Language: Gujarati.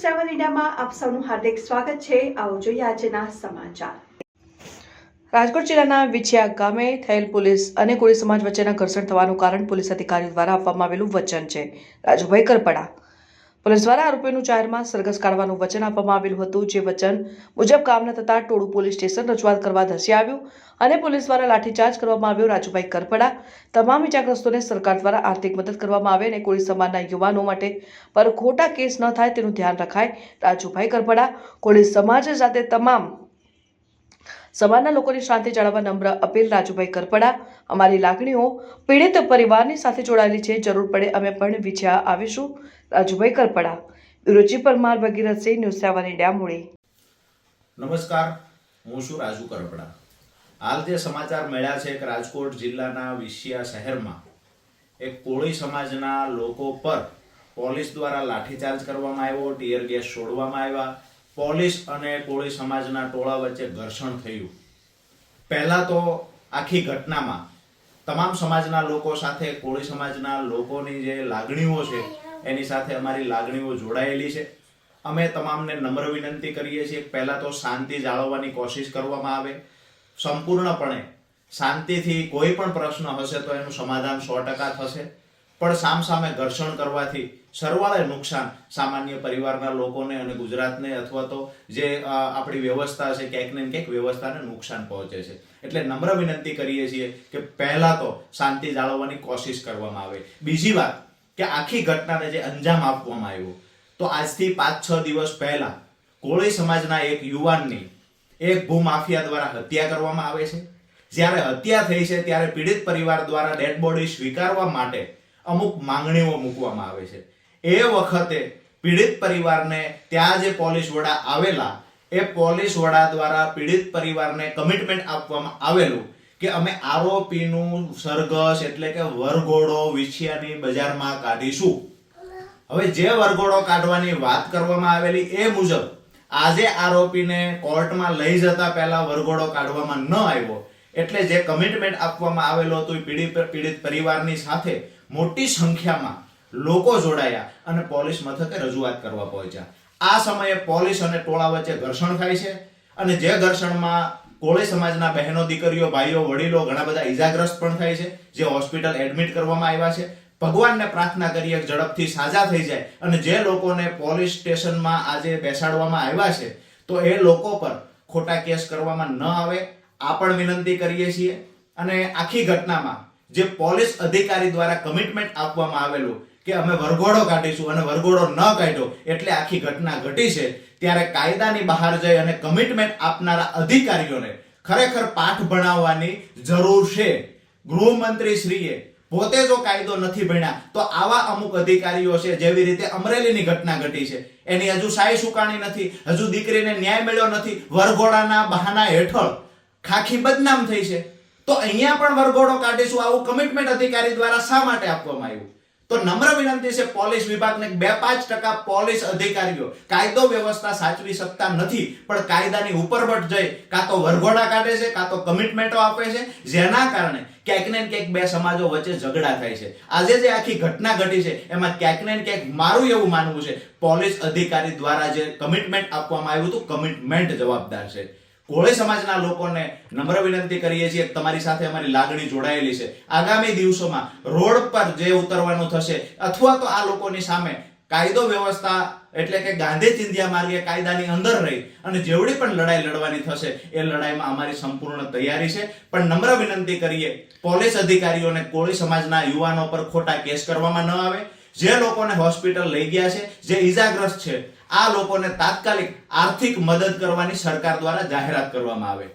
7 ઇન્ડિયામાં આપ સૌનું હાર્દિક સ્વાગત છે। આવો જોઈએ આજના સમાચાર। રાજકોટ જિલ્લાના વિછિયા ગામે થયેલ પોલીસ અને કોળી સમાજ વચ્ચેના ઘર્ષણ થવાનું કારણ પોલીસ અધિકારીઓ દ્વારા આપવામાં આવેલું વચન છે। રાજુભાઈ કરપડા પોલીસ દ્વારા આરોપીઓનું જાહેરમાં સરઘસ કાઢવાનું વચન આપવામાં આવેલું હતું, જે વચન મુજબ કામ ન થતાં ટોળું પોલીસ સ્ટેશન રજૂઆત કરવા ધસી આવ્યું અને પોલીસ દ્વારા લાઠીચાર્જ કરવામાં આવ્યો। રાજુભાઈ કરપડા તમામ ઇજાગ્રસ્તોને સરકાર દ્વારા આર્થિક મદદ કરવામાં આવે અને કોળી સમાજના યુવાનો માટે પર ખોટા કેસ ન થાય તેનું ધ્યાન રખાય। રાજુભાઈ કરપડા કોળી સમાજ સાથે તમામ સમાજના લોકોની શાંતિ જાળવવા નમ્ર અપીલ। રાજુભાઈ કરપડા અમારી લાગણીઓ પીડિત પરિવારની સાથે જોડાયેલી છે, જરૂર પડે અમે પણ વિછિયા આવીશું। Rajubhai Karpada, bureau chief Parmar Bhagirathsinh, news 7 India Muli. નમસ્કાર, હું છું રાજુ કરપડા। હાલ જે સમાચાર મળ્યા છે કે રાજકોટ જિલ્લાના વિછિયા શહેરમાં એક કોળી સમાજના લોકો પર પોલીસ દ્વારા લાઠીચાર્જ કરવામાં આવ્યો, ટીયર ગેસ છોડવામાં આવ્યા। પોલીસ અને કોળી સમાજના ટોળા વચ્ચે ઘર્ષણ થયું। પહેલા તો આખી ઘટનામાં તમામ સમાજના લોકો સાથે કોળી સમાજના લોકોની જે લાગણીઓ છે એની સાથે અમારી લાગણીઓ જોડાયેલી છે। અમે તમામને નમ્ર વિનંતી કરીએ છીએ કે પહેલા તો શાંતિ જાળવવાની કોશિશ કરવામાં આવે। સંપૂર્ણપણે શાંતિથી કોઈ પણ પ્રશ્ન હશે તો એનું સમાધાન 100% થશે, પણ સામસામે ઘર્ષણ કરવાથી સરવાળે નુકસાન સામાન્ય પરિવારના લોકોને અને ગુજરાતને અથવા તો જે આપણી વ્યવસ્થા છે ક્યાંક ને ક્યાંક વ્યવસ્થાને નુકસાન પહોંચે છે। એટલે નમ્ર વિનંતી કરીએ છીએ કે પહેલા તો શાંતિ જાળવવાની કોશિશ કરવામાં આવે। બીજી વાત કે આખી ઘટનાને જે અંજામ આપવામાં આવ્યો, તો આજથી 5-6 દિવસ પહેલા કોળી સમાજના એક યુવાનની એક ભૂમાફિયા દ્વારા હત્યા કરવામાં આવે છે। જ્યારે હત્યા થઈ છે ત્યારે પીડિત પરિવાર દ્વારા ડેડ બોડી સ્વીકારવા માટે અમુક માંગણીઓ મૂકવામાં આવે છે। એ વખતે પીડિત પરિવારને ત્યાં જે પોલીસ વડા આવેલા એ પોલીસ વડા દ્વારા પીડિત પરિવારને કમિટમેન્ટ આપવામાં આવેલું કે અમે આરોપીનું સરઘસ એટલે કે વરઘોડો વિછિયાની બજારમાં કાઢીશું। હવે જે વરઘોડો કાઢવાની વાત કરવામાં આવેલી એ મુજબ આજે આરોપીને કોર્ટમાં લઈ જતા પહેલા વરઘોડો કાઢવામાં ન આવ્યો, એટલે જે કમિટમેન્ટ આપવામાં આવેલો હતો એ પીડિત પરિવારની સાથે મોટી સંખ્યામાં લોકો જોડાયા અને પોલીસ મથકે રજૂઆત કરવા પહોંચ્યા। આ સમયે પોલીસ અને ટોળા વચ્ચે ઘર્ષણ થાય છે અને જે ઘર્ષણમાં કોળી સમાજના બહેનો, દીકરીઓ, ભાઈઓ, વડીલો ઘણા બધા ઈજાગ્રસ્ત પણ થાય છે, જે હોસ્પિટલ એડમિટ કરવામાં આવ્યા છે। ભગવાનને પ્રાર્થના કરીએ કે ઝડપથી સાજા થઈ જાય અને જે લોકોને પોલીસ સ્ટેશનમાં આજે બેસાડવામાં આવ્યા છે તો એ લોકો પર ખોટા કેસ કરવામાં ન આવે આ પણ વિનંતી કરીએ છીએ। અને આખી ઘટનામાં જે પોલીસ અધિકારી દ્વારા કમિટમેન્ટ આપવામાં આવેલું કે અમે વરઘોડો કાઢીશું અને વરઘોડો ન કાઢ્યો એટલે આખી ઘટના ઘટી છે, ત્યારે કાયદાની બહાર જઈ અને કમિટમેન્ટ આપનારા અધિકારીઓને ખરેખર પાઠ ભણાવવાની જરૂર છે। ગૃહમંત્રી શ્રીએ પોતે જો કાયદો નથી ભણ્યા તો આવા અમુક અધિકારીઓ છે, જેવી રીતે અમરેલીની ઘટના ઘટી છે એની હજુ સાય સુકાણી નથી, હજુ દીકરીને ન્યાય મળ્યો નથી, વરઘોડાના બહાના હેઠળ ખાખી બદનામ થઈ છે, તો અહીંયા પણ વરઘોડો કાઢીશું આવું કમિટમેન્ટ અધિકારી દ્વારા શા માટે આપવામાં આવ્યું? તો નમ્ર વિનંતી છે પોલીસ વિભાગને 2-5% પોલીસ અધિકારીઓ કાયદો વ્યવસ્થા સાચવી શકતા નથી, પણ કાયદાની ઉપરવટ જઈ કાં તો વરઘોડા કાઢે છે કાં તો કમિટમેન્ટો આપે છે, જેના કારણે ક્યાંક ને ક્યાંક બે સમાજો વચ્ચે ઝઘડા થાય છે। આજે જે આખી ઘટના ઘટી છે એમાં ક્યાંક ને ક્યાંક મારું એવું માનવું છે પોલીસ અધિકારી દ્વારા જે કમિટમેન્ટ આપવામાં આવ્યું હતું કમિટમેન્ટ જવાબદાર છે। કોળી સમાજના લોકોને નમ્ર વિનંતી કરીએ છીએ કે તમારી સાથે અમારી લાગણી જોડાયેલી છે। આગામી દિવસોમાં રોડ પર જે ઉતરવાનું થશે અથવા તો આ લોકોની સામે કાયદો વ્યવસ્થા એટલે કે ગાંધી ચિંધ્યા માર્ગે કાયદાની અંદર રહી અને જેવડી પણ લડાઈ લડવાની થશે એ લડાઈમાં અમારી સંપૂર્ણ તૈયારી છે। પણ નમ્ર વિનંતી કરીએ પોલીસ અધિકારીઓને કોળી સમાજના યુવાનો પર ખોટા કેસ કરવામાં ન આવે। જે લોકોને હોસ્પિટલ લઈ ગયા છે, જે ઈજાગ્રસ્ત છે, આ લોકોને તાત્કાલિક આર્થિક મદદ કરવાની સરકાર દ્વારા જાહેરાત કરવામાં આવે।